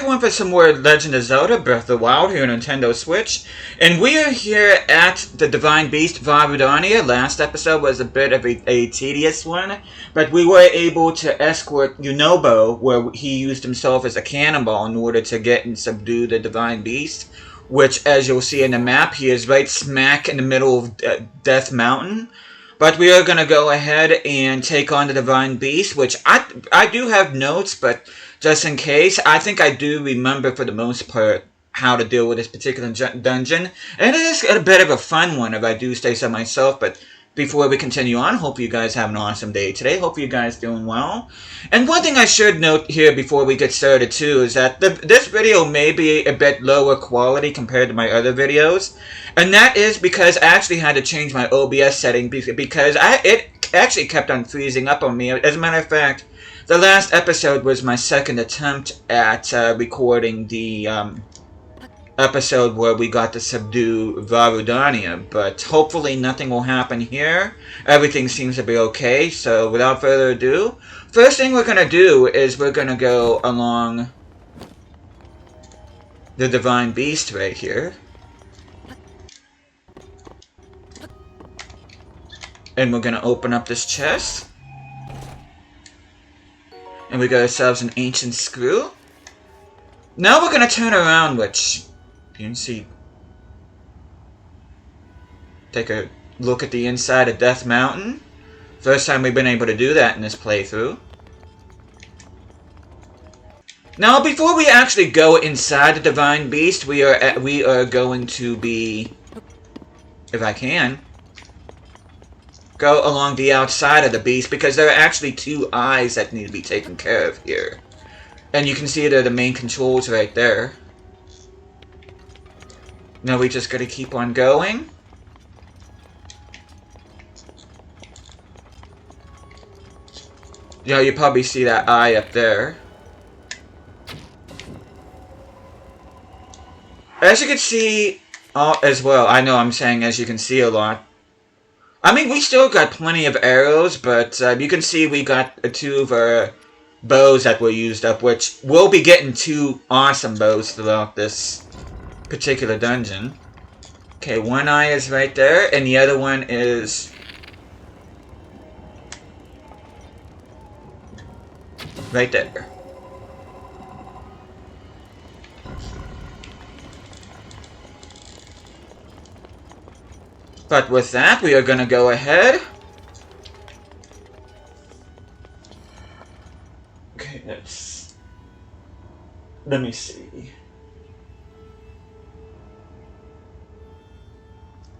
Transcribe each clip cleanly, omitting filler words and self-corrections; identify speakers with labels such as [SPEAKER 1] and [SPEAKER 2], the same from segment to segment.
[SPEAKER 1] everyone for some more Legend of Zelda Breath of the Wild here on Nintendo Switch. And we are here at the Divine Beast Varudania. Last episode was a bit of a tedious one, but we were able to escort Yunobo, where he used himself as a cannonball in order to get and subdue the Divine Beast, which, as you'll see in the map, he is right smack in the middle of Death Mountain. But we are going to go ahead and take on the Divine Beast, which I do have notes, but just in case, I think I do remember for the most part how to deal with this particular dungeon. And it is a bit of a fun one if I do say so myself, but before we continue on, hope you guys have an awesome day today. Hope you guys doing well. And one thing I should note here before we get started too is that this video may be a bit lower quality compared to my other videos. And that is because I actually had to change my OBS setting because it actually kept on freezing up on me. As a matter of fact, the last episode was my second attempt at recording the episode where we got to subdue Varudania, but hopefully nothing will happen here. Everything seems to be okay, so without further ado, first thing we're going to do is we're going to go along the Divine Beast right here. And we're going to open up this chest. And we got ourselves an ancient screw. Now we're going to turn around, which you can see. Take a look at the inside of Death Mountain. First time we've been able to do that in this playthrough. Now, before we actually go inside the Divine Beast, we are going to be, if I can, go along the outside of the beast, because there are actually two eyes that need to be taken care of here. And you can see they're the main controls right there. Now we just gotta keep on going. You know, you probably see that eye up there. As you can see, as well, I know I'm saying as you can see a lot. I mean, we still got plenty of arrows, but you can see we got two of our bows that were used up, which we'll be getting two awesome bows throughout this particular dungeon. Okay, one eye is right there, and the other one is right there. But with that, we are going to go ahead. Okay, let me see.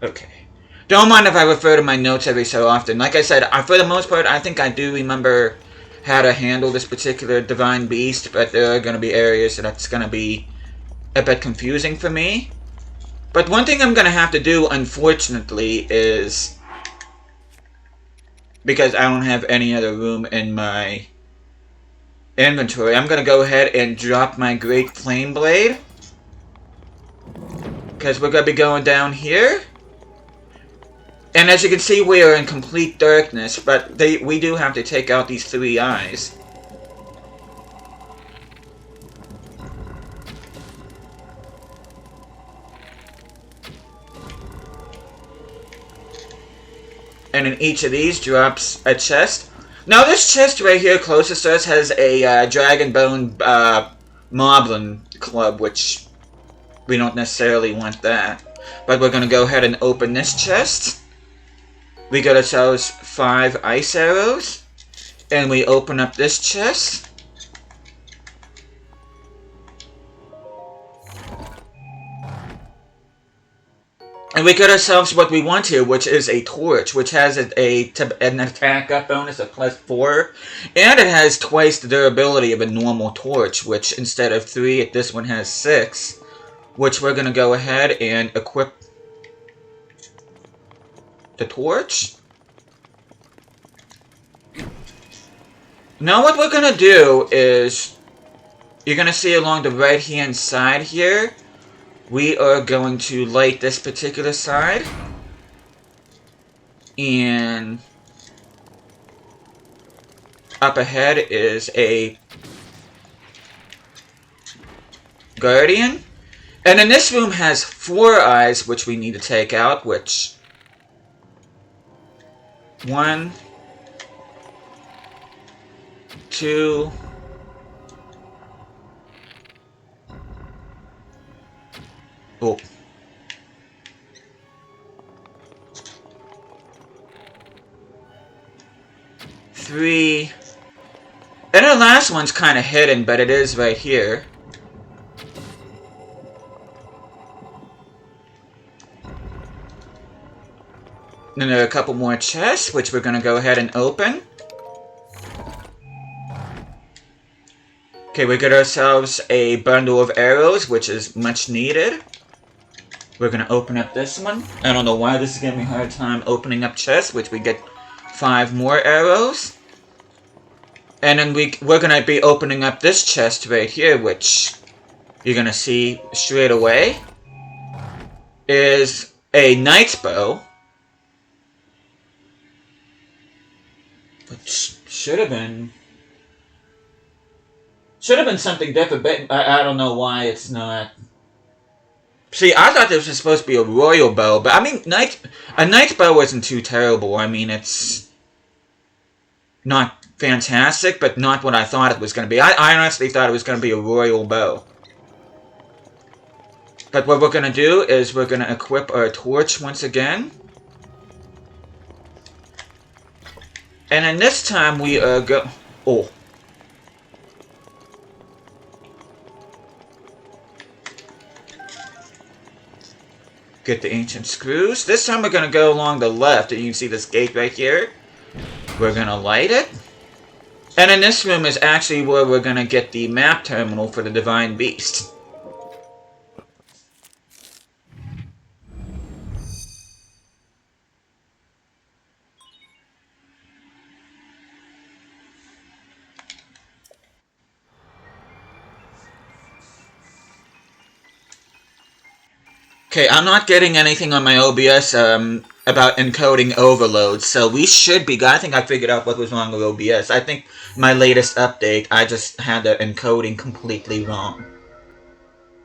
[SPEAKER 1] Okay. Don't mind if I refer to my notes every so often. Like I said, for the most part, I think I do remember how to handle this particular Divine Beast, but there are going to be areas that's going to be a bit confusing for me. But one thing I'm going to have to do, unfortunately, is, because I don't have any other room in my inventory, I'm going to go ahead and drop my Great Flame Blade. Because we're going to be going down here. And as you can see, we are in complete darkness, but we do have to take out these three eyes. And in each of these drops a chest. Now this chest right here closest to us has a Dragon Bone Moblin Club, which we don't necessarily want that. But we're going to go ahead and open this chest. We got ourselves 5 ice arrows. And we open up this chest. And we got ourselves what we want here, which is a torch, which has an attack up bonus of +4. And it has twice the durability of a normal torch, which instead of 3, this one has 6. Which we're going to go ahead and equip the torch. Now what we're going to do is, you're going to see along the right hand side here, we are going to light this particular side. And up ahead is a Guardian. And then this room has 4 eyes, which we need to take out, which... 1, 2... Oh. 3... And the last one's kind of hidden, but it is right here. Then there are a couple more chests, which we're going to go ahead and open. Okay, we got ourselves a bundle of arrows, which is much needed. We're going to open up this one. I don't know why this is giving me a hard time opening up chests, which we get 5 more arrows. And then we're going to be opening up this chest right here, which you're going to see straight away is a knight's bow. Which should have been something different, but I don't know why it's not. See, I thought this was supposed to be a royal bow, but I mean, a knight's bow wasn't too terrible. I mean, it's not fantastic, but not what I thought it was going to be. I honestly thought it was going to be a royal bow. But what we're going to do is we're going to equip our torch once again. And then this time we are oh. Get the ancient screws. This time we're going to go along the left, and you can see this gate right here. We're going to light it. And in this room is actually where we're going to get the map terminal for the Divine Beast. Okay, I'm not getting anything on my OBS about encoding overloads, so we should be... I think I figured out what was wrong with OBS. I think my latest update, I just had the encoding completely wrong.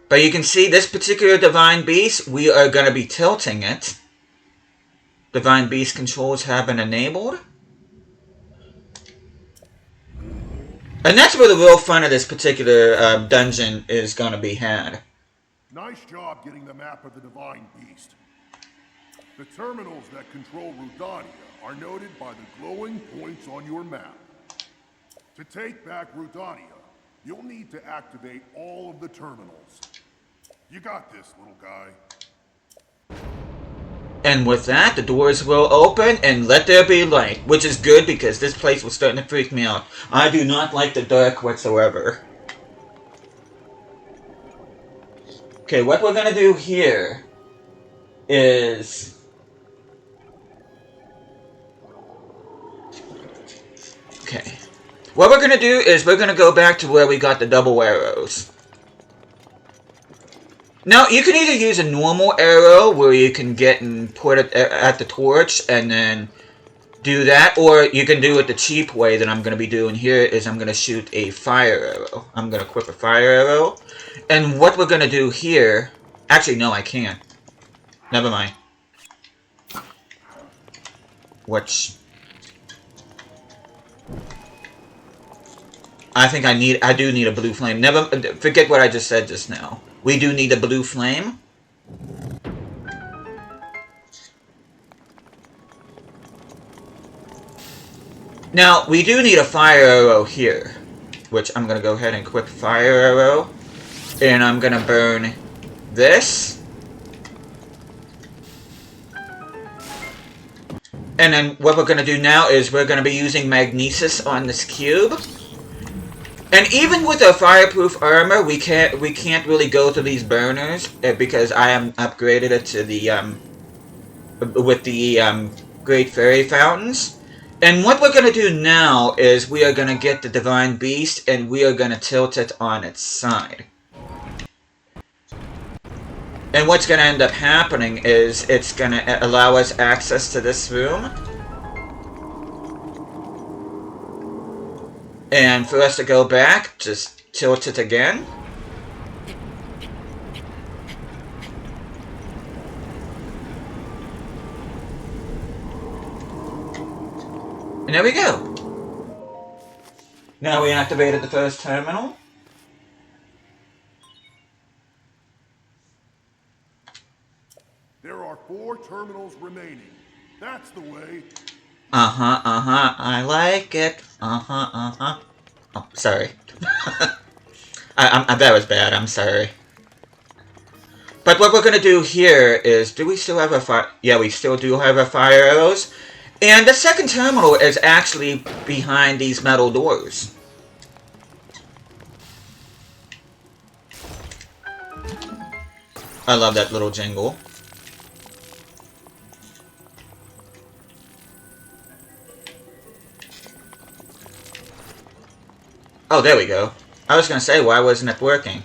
[SPEAKER 1] But you can see this particular Divine Beast, we are going to be tilting it. Divine Beast controls have been enabled. And that's where the real fun of this particular dungeon is going to be had.
[SPEAKER 2] Nice job getting the map of the Divine Beast. The terminals that control Rudania are noted by the glowing points on your map. To take back Rudania, you'll need to activate all of the terminals. You got this, little guy.
[SPEAKER 1] And with that, the doors will open and let there be light, which is good because this place was starting to freak me out. I do not like the dark whatsoever. Okay, what we're gonna do here is... Okay. What we're gonna do is we're gonna go back to where we got the double arrows. Now, you can either use a normal arrow where you can get and put it at the torch and then do that, or you can do it the cheap way that I'm going to be doing here is I'm going to shoot a fire arrow. I'm going to equip a fire arrow. And what we're going to do here... Actually, no, I can't. Never mind. Which... I think I do need a blue flame. Forget what I just said just now. We do need a blue flame. Now, we do need a fire arrow here. Which I'm going to go ahead and equip fire arrow. And I'm going to burn this. And then what we're going to do now is we're going to be using magnesis on this cube. And even with our fireproof armor, we can't really go through these burners because I am upgraded it to the with the Great Fairy Fountains. And what we're gonna do now is we are gonna get the Divine Beast and we are gonna tilt it on its side. And what's gonna end up happening is it's gonna allow us access to this room. And for us to go back, just tilt it again. And then what we're going to do now is we're going to be using magnesis on this cube. And even with our fireproof armor, we can't go through these burners because I am upgraded it to the with the Great Fairy Fountains. And what we're going to do now is we are going to get the Divine Beast and we are going to tilt it on its side. And what's going to end up happening is it's going to allow us access to this room. And for us to go back, just tilt it again. And there we go. Now we activated the first terminal.
[SPEAKER 2] There are 4 terminals remaining. That's the way.
[SPEAKER 1] I like it. Oh, sorry. That was bad, I'm sorry. But what we're gonna do here is, do we still have a fire? Yeah, we still do have our fire arrows. And the second terminal is actually behind these metal doors. I love that little jingle. Oh, there we go. I was gonna say, why wasn't it working?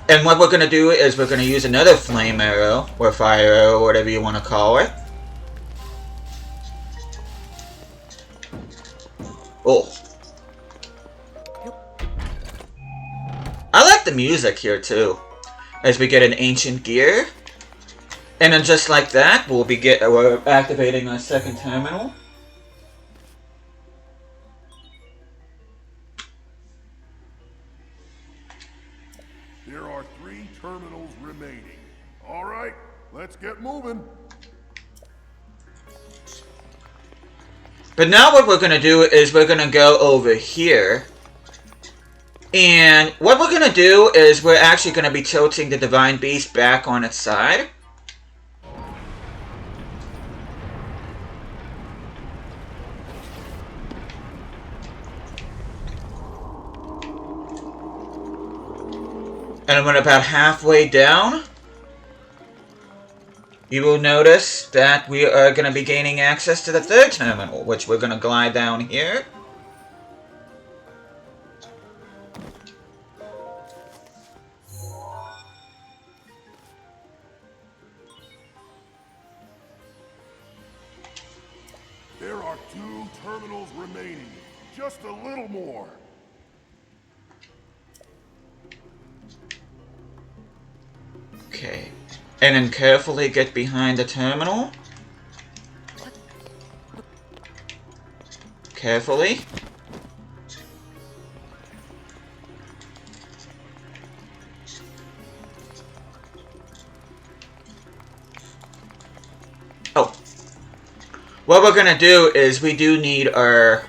[SPEAKER 1] And what we're gonna do is we're gonna use another flame arrow, or fire arrow, whatever you want to call it. Oh. I like the music here too. As we get an ancient gear. And then just like that, we're activating our second terminal.
[SPEAKER 2] There are 3 terminals remaining. All right, let's get moving.
[SPEAKER 1] But now what we're going to do is we're going to go over here. And what we're going to do is we're actually going to be tilting the Divine Beast back on its side. And when about halfway down, you will notice that we are going to be gaining access to the third terminal, which we're going to glide down here.
[SPEAKER 2] There are 2 terminals remaining. Just a little more.
[SPEAKER 1] Okay. And then carefully get behind the terminal. Carefully. Oh. What we're gonna do is we do need our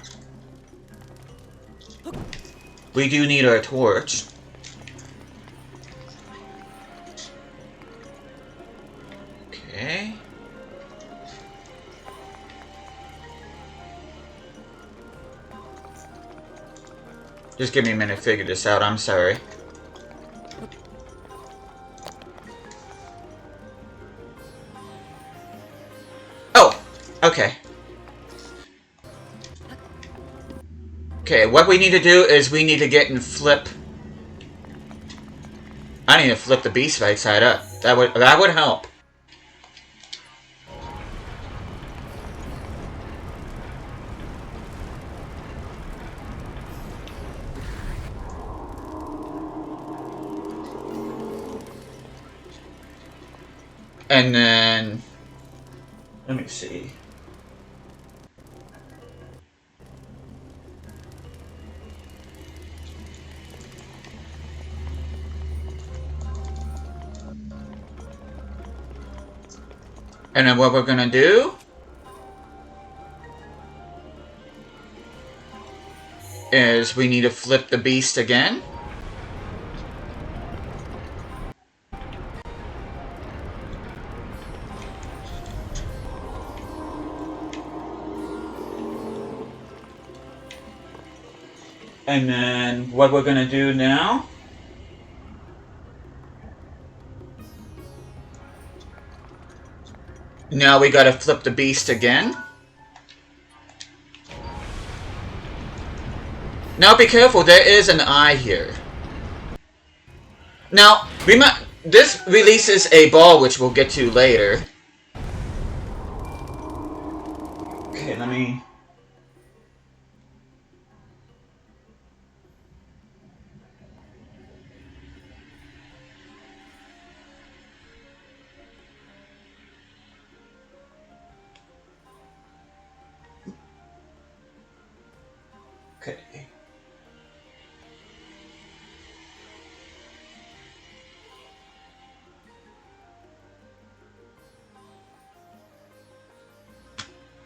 [SPEAKER 1] torch. Okay. Just give me a minute to figure this out, I'm sorry. Oh! Okay. Okay, what we need to do is we need to get and flip. I need to flip the beast right side up. That would help. And then let me see. And then what we're gonna do is we need to flip the beast again. And then what we're gonna do now we gotta flip the beast again. Now be careful, there is an eye here. Now, this releases a ball which we'll get to later. Okay, let me... Okay.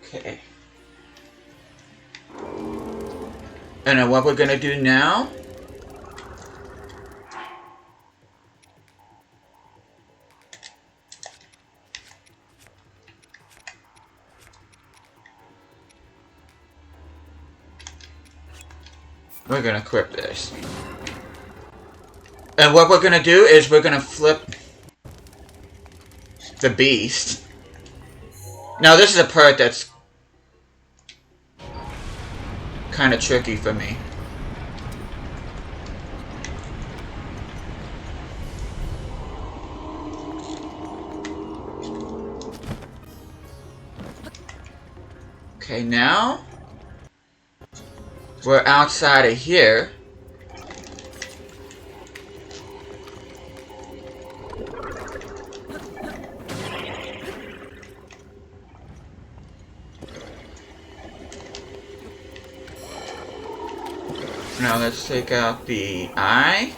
[SPEAKER 1] Okay. And then what we're gonna do now, we're gonna equip this. And what we're gonna do is we're gonna flip the beast. Now this is a part that's kind of tricky for me. Okay, now we're outside of here. Now let's take out the eye.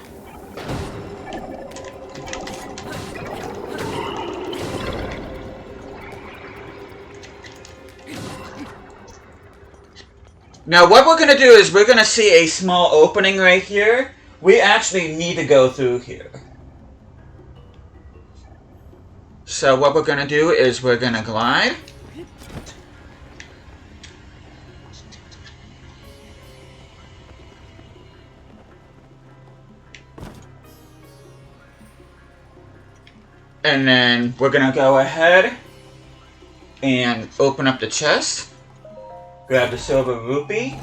[SPEAKER 1] Now what we're going to do is we're going to see a small opening right here. We actually need to go through here. So what we're going to do is we're going to glide. And then we're going to go ahead and open up the chest. Grab the silver rupee.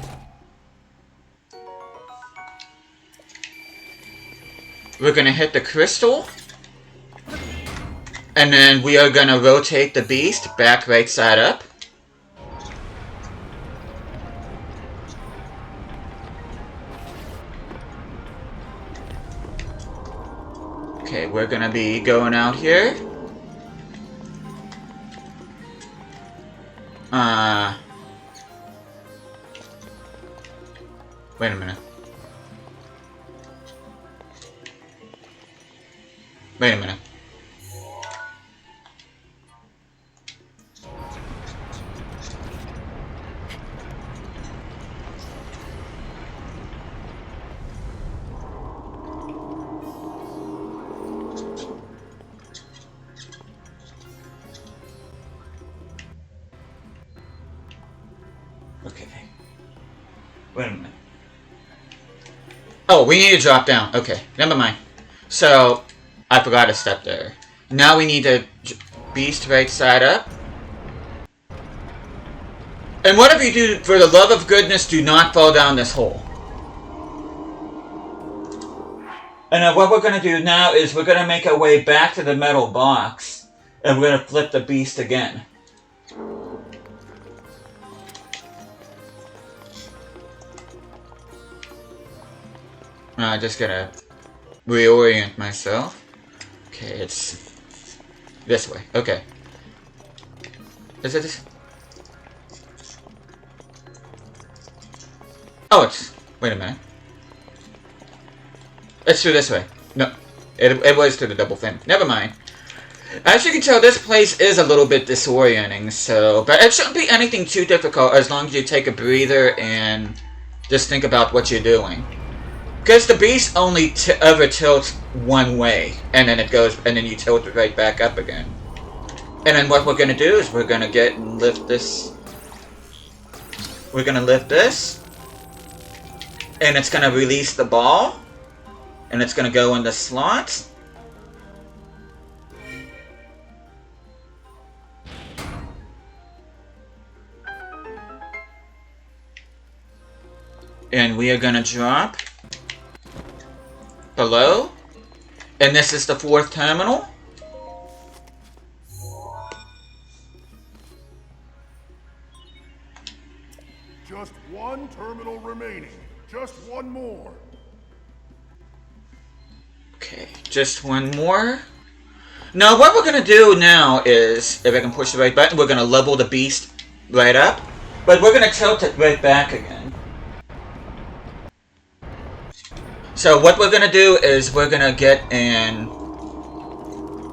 [SPEAKER 1] We're going to hit the crystal. And then we are going to rotate the beast back right side up. Okay, we're going to be going out here. Wait a minute. Wait a minute. Okay. Wait a minute. Oh, we need to drop down. Okay, never mind. So, I forgot to step there. Now we need to beast right side up. And whatever you do, for the love of goodness, do not fall down this hole. And what we're going to do now is we're going to make our way back to the metal box. And we're going to flip the beast again. I'm just gonna reorient myself. Okay, it's this way. Okay. Is it this? Oh, it's... Wait a minute. It's through this way. No, it was through the double thing. Never mind. As you can tell, this place is a little bit disorienting, so... But it shouldn't be anything too difficult as long as you take a breather and just think about what you're doing. Because the beast only ever tilts one way, and then it goes, and then you tilt it right back up again. And then what we're going to do is we're going to get and lift this. We're going to lift this. And it's going to release the ball. And it's going to go in the slot. And we are going to drop below. And this is the fourth terminal.
[SPEAKER 2] Just one terminal remaining. Just one more.
[SPEAKER 1] Okay, just one more. Now what we're going to do now is, if I can push the right button, we're going to level the beast right up. But we're going to tilt it right back again. So what we're gonna do is we're gonna get in,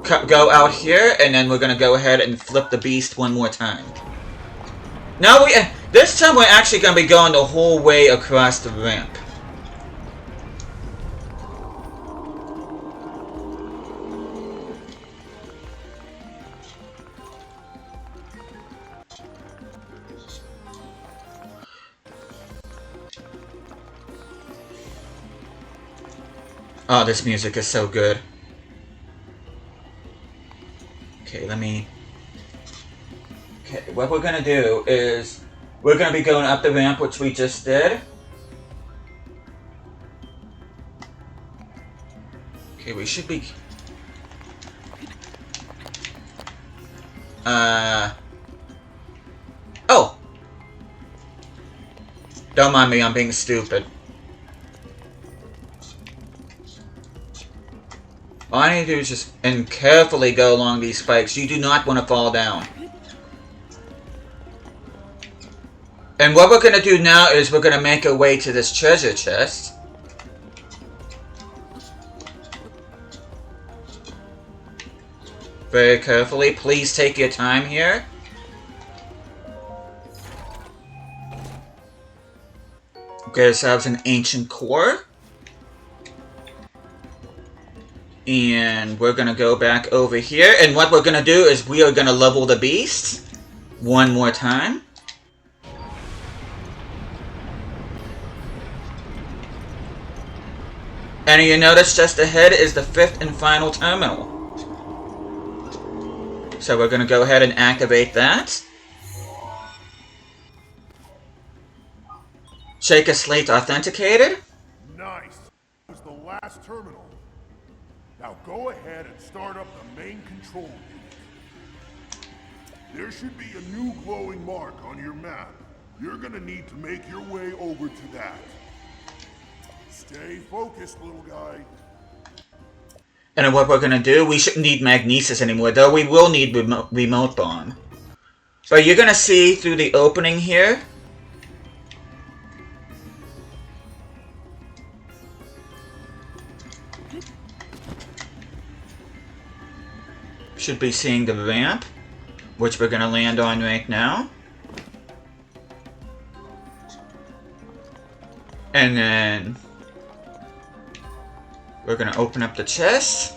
[SPEAKER 1] go out here, and then we're gonna go ahead and flip the beast one more time. Now this time we're actually gonna be going the whole way across the ramp. Oh, this music is so good. Okay, okay, what we're gonna do is we're gonna be going up the ramp, which we just did. Okay, we should be... Oh! Don't mind me, I'm being stupid. All I need to do is just carefully go along these spikes. You do not want to fall down. And what we're going to do now is we're going to make our way to this treasure chest. Very carefully. Please take your time here. Get ourselves an ancient core. And we're going to go back over here. And what we're going to do is we are going to level the beast one more time. And you notice just ahead is the 5th and final terminal. So we're going to go ahead and activate that. Shaker Slate authenticated.
[SPEAKER 2] Nice. That was the last terminal. Now go ahead and start up the main control unit. There should be a new glowing mark on your map. You're gonna need to make your way over to that. Stay focused, little guy.
[SPEAKER 1] And then what we're gonna do, we shouldn't need magnesis anymore, though we will need remote bomb. But you're gonna see through the opening here. Should be seeing the ramp, which we're gonna land on right now. And then we're gonna open up the chest.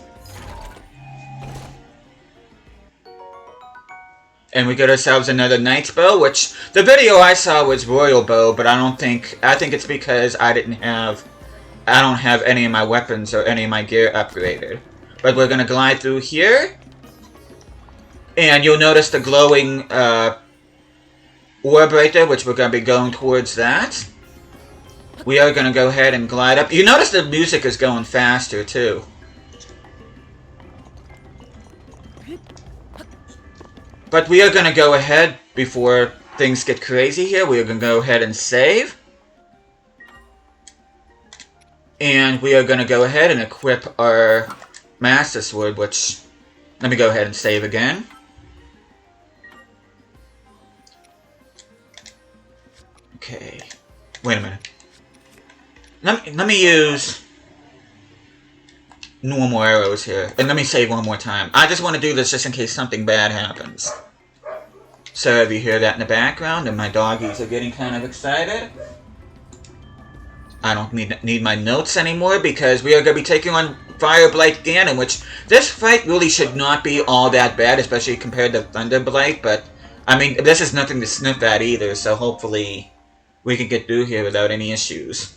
[SPEAKER 1] And we get ourselves another Knight's Bow, which the video I saw was Royal Bow, but I think it's because I don't have any of my weapons or any of my gear upgraded. But we're gonna glide through here. And you'll notice the glowing orb right there, which we're going to be going towards that. We are going to go ahead and glide up. You notice the music is going faster, too. But we are going to go ahead, before things get crazy here, we are going to go ahead and save. And we are going to go ahead and equip our Master Sword, which... Let me go ahead and save again. Okay, wait a minute. Let me use normal arrows here, and let me save one more time. I just want to do this just in case something bad happens. So if you hear that in the background, and my doggies are getting kind of excited, I don't need my notes anymore because we are going to be taking on Fireblight Ganon, which this fight really should not be all that bad, especially compared to Thunderblight, but I mean, this is nothing to sniff at either, so hopefully we can get through here without any issues.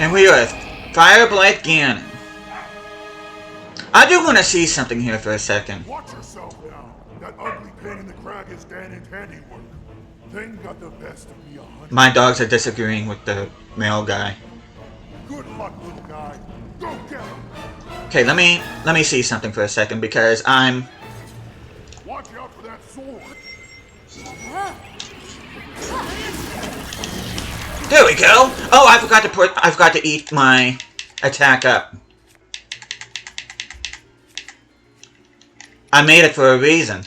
[SPEAKER 1] And we are at Fireblight Ganon. I do want to see something here for a second.
[SPEAKER 2] Watch yourself now. That ugly pain in the crag is Ganon's handiwork. thing got the best of me 100.
[SPEAKER 1] My dogs are disagreeing with the male guy.
[SPEAKER 2] Good luck, little guy. Go get him.
[SPEAKER 1] Okay, let me see something for a second because I'm.
[SPEAKER 2] Watch out for that sword.
[SPEAKER 1] There we go. Oh, I forgot to eat my attack up. I made it for a reason.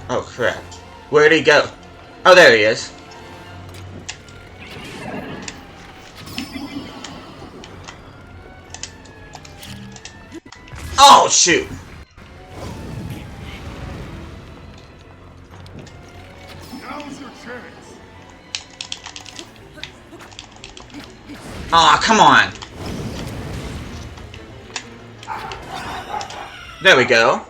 [SPEAKER 1] Oh crap. Where'd he go? Oh, there he is. Oh, shoot.
[SPEAKER 2] Now's your chance.
[SPEAKER 1] Aw, come on. There we go.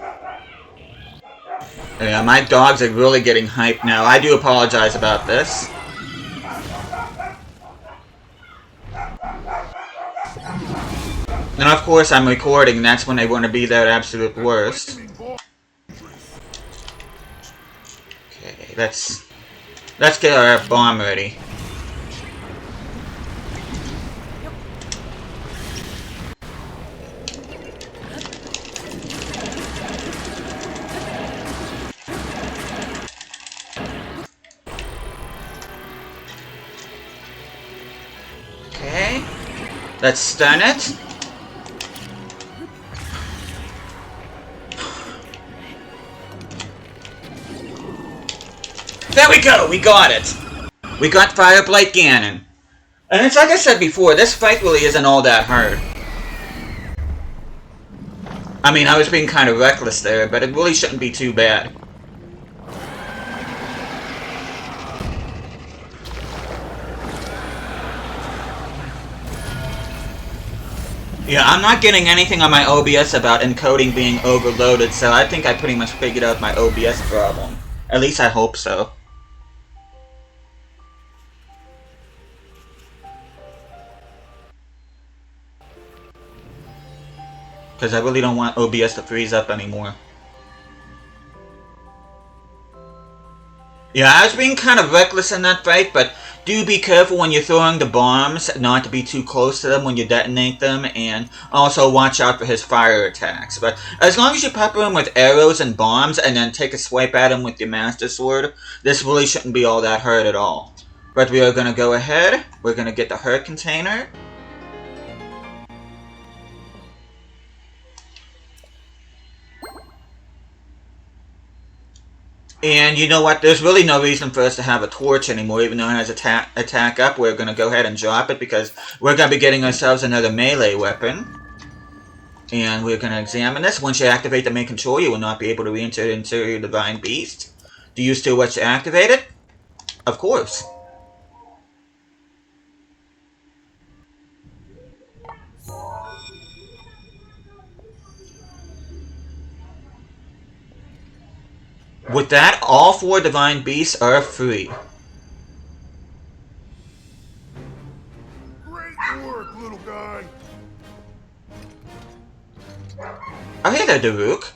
[SPEAKER 1] Yeah, my dogs are really getting hyped now. I do apologize about this. And of course I'm recording, and that's when they want to be their absolute worst. Okay, let's get our bomb ready. Okay, let's stun it. There we go! We got it! We got Fireblight Ganon. And it's like I said before, this fight really isn't all that hard. I mean, I was being kind of reckless there, but it really shouldn't be too bad. Yeah, I'm not getting anything on my OBS about encoding being overloaded, so I think I pretty much figured out my OBS problem. At least I hope so. Because I really don't want OBS to freeze up anymore. Yeah, I was being kind of reckless in that fight, but do be careful when you're throwing the bombs, not to be too close to them when you detonate them, and also watch out for his fire attacks. But as long as you pepper him with arrows and bombs, and then take a swipe at him with your Master Sword, this really shouldn't be all that hard at all. But we are going to go ahead, we're going to get the hurt container. And you know what, there's really no reason for us to have a torch anymore, even though it has attack up. We're going to go ahead and drop it because we're going to be getting ourselves another melee weapon. And we're going to examine this. Once you activate the main control, you will not be able to re-enter into your Divine Beast. Do you still wish to activate it? Of course. With that, all 4 Divine Beasts are free.
[SPEAKER 2] Great work, little guy.
[SPEAKER 1] Oh, hey there, Daruk.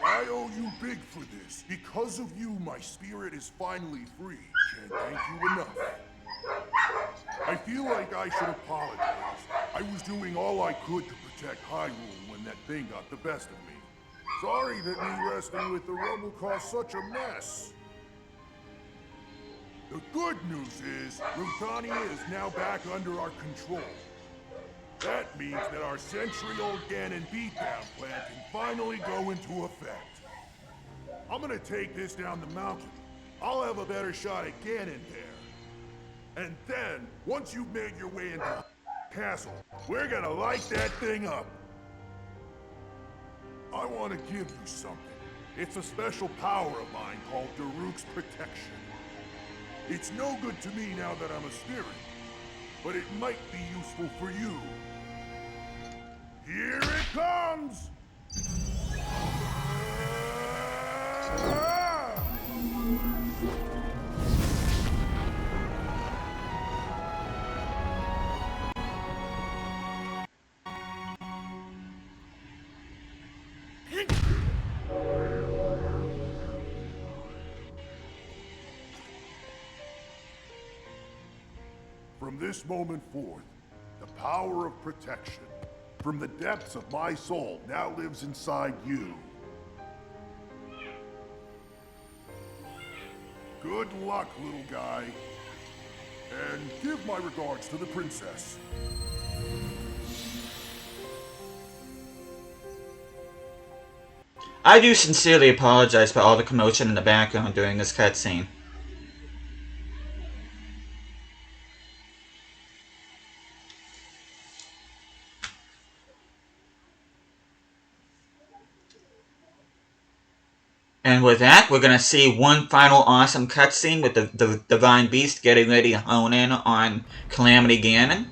[SPEAKER 2] I owe you big for this. Because of you, my spirit is finally free. Can't thank you enough. I feel like I should apologize. I was doing all I could to protect Hyrule when that thing got the best of me. Sorry that me wrestling with the Rumble caused such a mess. The good news is, Rudania is now back under our control. That means that our century-old Ganon beatdown plan can finally go into effect. I'm gonna take this down the mountain. I'll have a better shot at Ganon there. And then, once you've made your way into the castle, we're gonna light that thing up. I want to give you something. It's a special power of mine called Daruk's Protection. It's no good to me now that I'm a spirit, but it might be useful for you. Here it comes! From this moment forth, the power of protection from the depths of my soul now lives inside you. Good luck, little guy. And give my regards to the princess.
[SPEAKER 1] I do sincerely apologize for all the commotion in the background during this cutscene. And with that, we're going to see one final awesome cutscene with the Divine Beast getting ready to hone in on Calamity Ganon.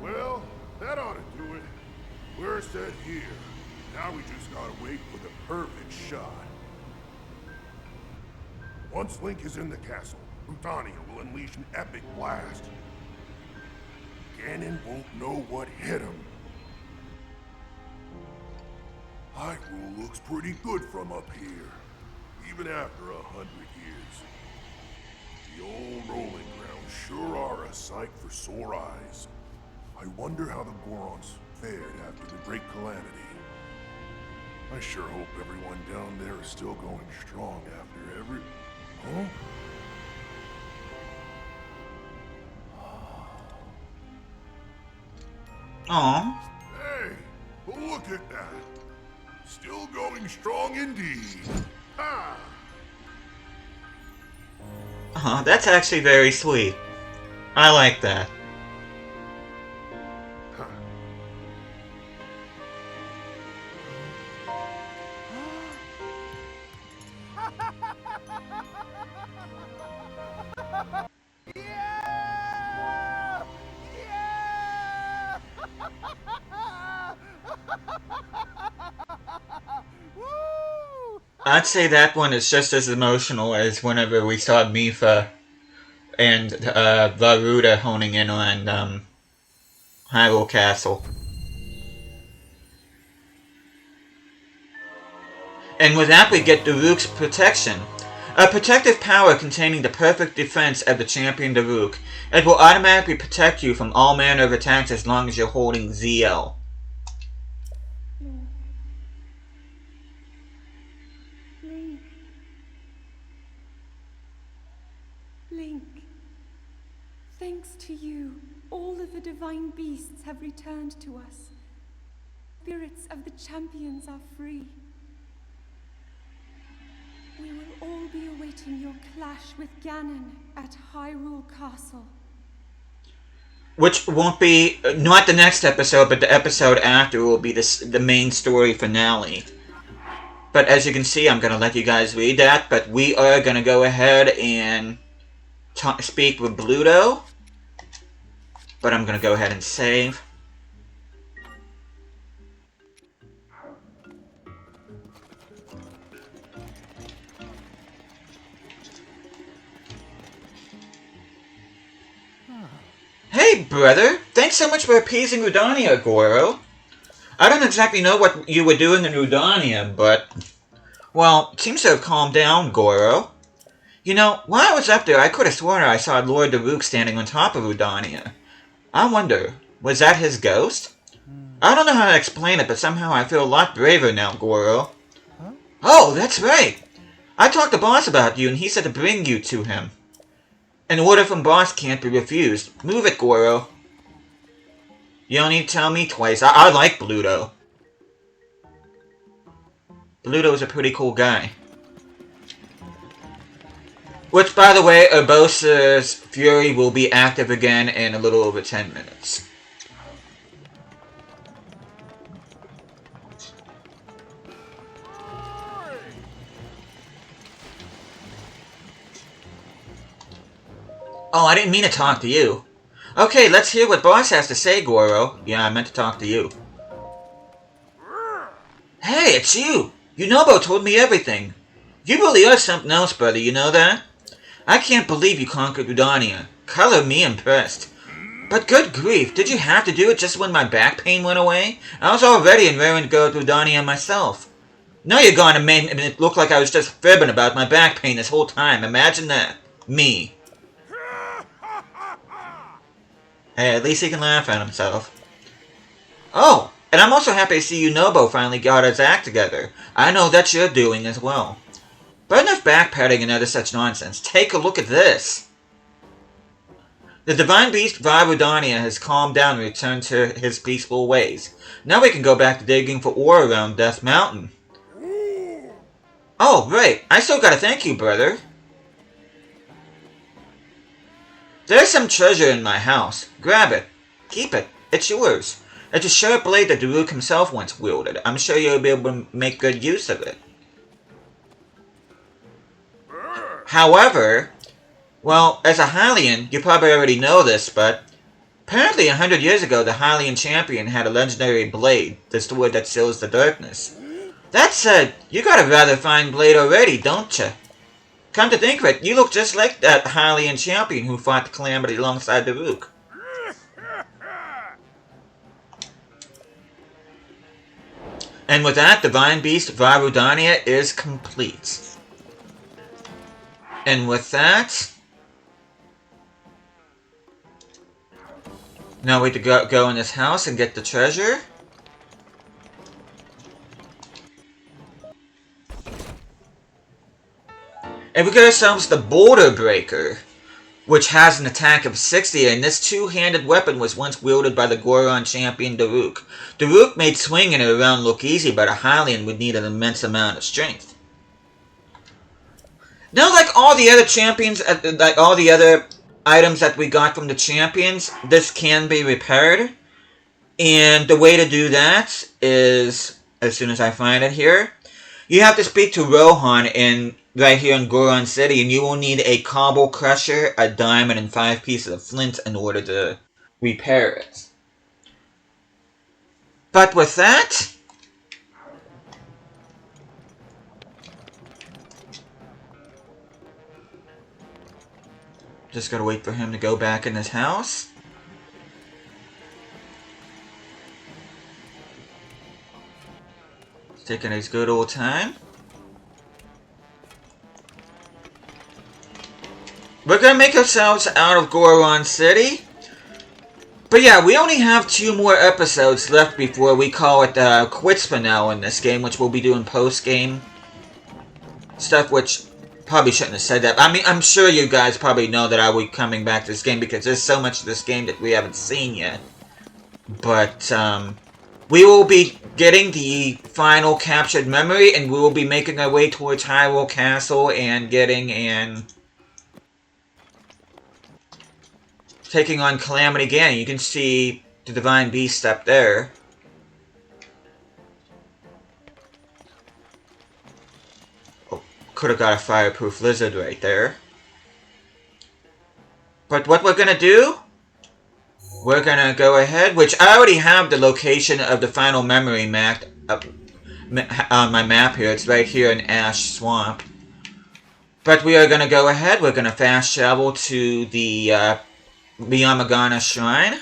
[SPEAKER 2] Well, that ought to do it. We're set here. Now we just gotta wait for the perfect shot. Once Link is in the castle, Rudania will unleash an epic blast. Ganon won't know what hit him. Hyrule looks pretty good from up here, even after 100 years. The old rolling grounds sure are a sight for sore eyes. I wonder how the Gorons fared after the Great Calamity. I sure hope everyone down there is still going strong after every... Huh?
[SPEAKER 1] Aww.
[SPEAKER 2] Hey, look at that. Still going strong indeed. Ha!
[SPEAKER 1] That's actually very sweet. I like that. I'd say that one is just as emotional as whenever we saw Mipha and Varuda honing in on Hyrule Castle. And with that we get Daruk's Protection. A protective power containing the perfect defense of the champion Daruk. It will automatically protect you from all manner of attacks as long as you're holding ZL.
[SPEAKER 3] Link, thanks to you, all of the divine beasts have returned to us. Spirits of the champions are free. We will all be awaiting your clash with Ganon at Hyrule Castle.
[SPEAKER 1] Which won't be, not the next episode, but the episode after will be the main story finale. But as you can see, I'm going to let you guys read that, but we are going to go ahead and speak with Bluto. But I'm going to go ahead and save. Hey, brother! Thanks so much for appeasing Rudania, Goro. I don't exactly know what you were doing in Rudania, but... well, it seems to have calmed down, Goro. You know, while I was up there, I could have sworn I saw Lord Daruk standing on top of Rudania. I wonder, was that his ghost? I don't know how to explain it, but somehow I feel a lot braver now, Goro. Huh? Oh, that's right! I talked to Boss about you, and he said to bring you to him. An order from Boss can't be refused. Move it, Goro. You don't need to tell me twice. I like Bluto. Bluto's a pretty cool guy. Which, by the way, Urbosa's Fury will be active again in a little over 10 minutes. Oh, I didn't mean to talk to you. Okay, let's hear what Boss has to say, Goro. Yeah, I meant to talk to you. Hey, it's you! Yunobo told me everything. You really are something else, brother, you know that? I can't believe you conquered Rudania. Color me impressed. But good grief, did you have to do it just when my back pain went away? I was already in raring to go to Rudania myself. Now you're going to make it look like I was just fibbing about my back pain this whole time. Imagine that. Me. Hey, at least he can laugh at himself. Oh, and I'm also happy to see Yunobo finally got his act together. I know that's your doing as well. But enough backpedaling and other such nonsense. Take a look at this. The Divine Beast Virudania has calmed down and returned to his peaceful ways. Now we can go back to digging for ore around Death Mountain. Oh, right. I still gotta thank you, brother. There's some treasure in my house. Grab it. Keep it. It's yours. It's a sharp blade that Daruk himself once wielded. I'm sure you'll be able to make good use of it. However, well, as a Hylian, you probably already know this, but apparently 100 years ago, the Hylian champion had a legendary blade, the sword that seals the darkness. That said, you got a rather fine blade already, don't you? Come to think of it, you look just like that Hylian champion who fought the Calamity alongside Daruk. And with that, Divine Beast Virudania is complete. And with that, now we have to go in this house and get the treasure. And we get ourselves the Boulder Breaker, which has an attack of 60, and this two-handed weapon was once wielded by the Goron champion Daruk. Daruk made swinging it around look easy, but a Hylian would need an immense amount of strength. Now, like all the other champions, like all the other items that we got from the champions, this can be repaired. And the way to do that is, as soon as I find it here, you have to speak to Rohan right here in Goron City, and you will need a cobble crusher, a diamond, and 5 pieces of flint in order to repair it. But with that, just gotta wait for him to go back in his house. He's taking his good old time. We're gonna make ourselves out of Goron City. But yeah, we only have 2 more episodes left before we call it quits for now in this game, which we'll be doing post-game stuff, which probably shouldn't have said that. I mean, I'm sure you guys probably know that I will be coming back to this game because there's so much of this game that we haven't seen yet. But, we will be getting the final captured memory, and we will be making our way towards Hyrule Castle and taking on Calamity Ganon. You can see the Divine Beast up there. Oh, could have got a fireproof lizard right there. But what we're gonna do, we're gonna go ahead, which I already have the location of the final memory mapped on my map here. It's right here in Ash Swamp. But we are gonna go ahead, we're gonna fast travel to the Miyamagana Shrine.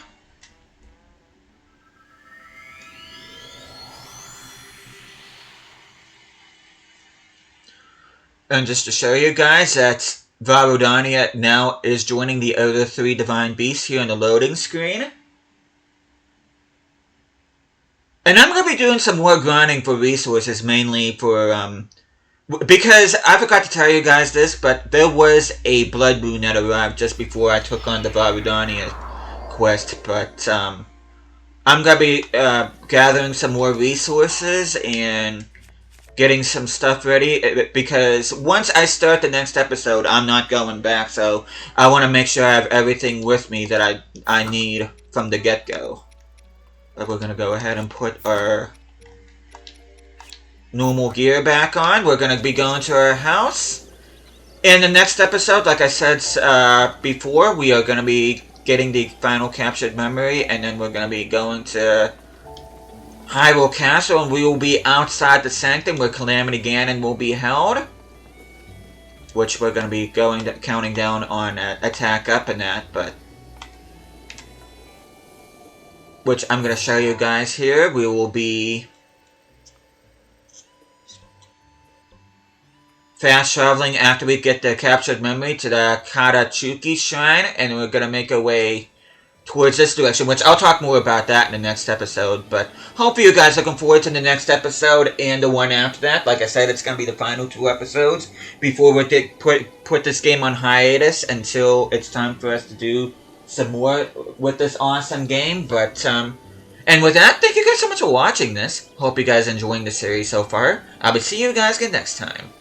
[SPEAKER 1] And just to show you guys that Virudania now is joining the other 3 Divine Beasts here on the loading screen. And I'm going to be doing some more grinding for resources, mainly for, because I forgot to tell you guys this, but there was a blood moon that arrived just before I took on the Virudania quest, but I'm going to be gathering some more resources and getting some stuff ready, because once I start the next episode, I'm not going back, so I want to make sure I have everything with me that I need from the get-go. But we're going to go ahead and put our normal gear back on. We're going to be going to our house. In the next episode, like I said before, we are going to be getting the final captured memory, and then we're going to be going to Hyrule Castle, and we will be outside the Sanctum where Calamity Ganon will be held, which we're going to be counting down on attack up and that, but which I'm going to show you guys here. We will be fast traveling after we get the captured memory to the Karachuki Shrine, and we're going to make our way towards this direction, which I'll talk more about that in the next episode. But hopefully you guys are looking forward to the next episode and the one after that. Like I said, it's going to be the final 2 episodes before we put this game on hiatus until it's time for us to do some more with this awesome game. But and with that, thank you guys so much for watching this. Hope you guys are enjoying the series so far. I will see you guys again next time.